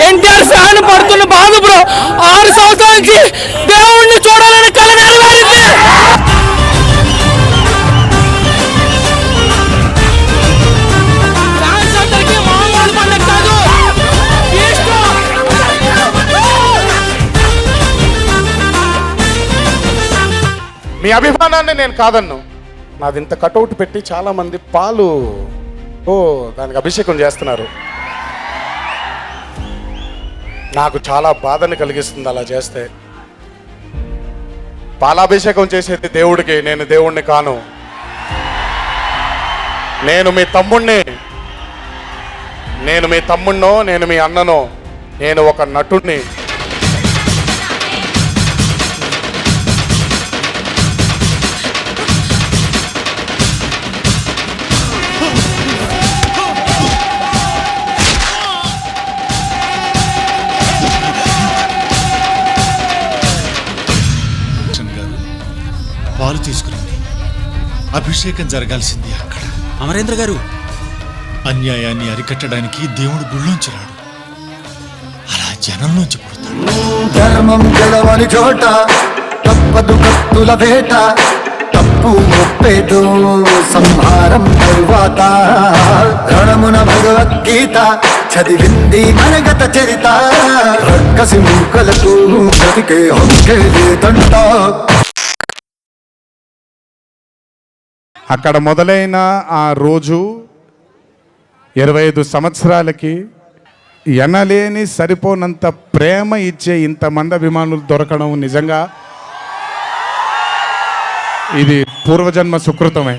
NTR fan పడుతున్న బాధ bro. 6 సంవత్సరాల నుంచి దేవుణ్ణి చూడాలని కల నెరవేరింది. మీ అభిమానాన్ని నేను కాదన్ను. నాది ఇంత కటౌట్ పెట్టి చాలామంది పాలు దానికి అభిషేకం చేస్తున్నారు. నాకు చాలా బాధని కలిగిస్తుంది అలా చేస్తే. పాలాభిషేకం చేసేది దేవుడికి, నేను దేవుణ్ణి కాను. నేను మీ తమ్ముణ్ణి, నేను మీ తమ్ముణ్ణో, నేను మీ అన్ననో, నేను ఒక నటుణ్ణి. పాలు తీసుకురండి. అభిషేకం జరగాల్సింది అక్కడ. అమరేంద్ర గారు, అన్యాయాన్ని అరికట్టడానికి దేవుడు గుళ్ళోంచి రాడు, అలా జనంలోంచి పుడతాడు. ధర్మం గెలవని చోట తప్పదు కత్తుల వేట, తప్పు ముప్పేదో సంహారం తరువాత. రణమున భగవద్గీత చదివింది మనగత చరిత, రక్కసి మూకలకు బ్రతికే హక్కే లేదంట. అక్కడ మొదలైన ఆ రోజు 25 సంవత్సరాలకి ఎనలేని సరిపోనంత ప్రేమ ఇచ్చే ఇంతమంది అభిమానులు దొరకడం నిజంగా ఇది పూర్వజన్మ సుకృతమే.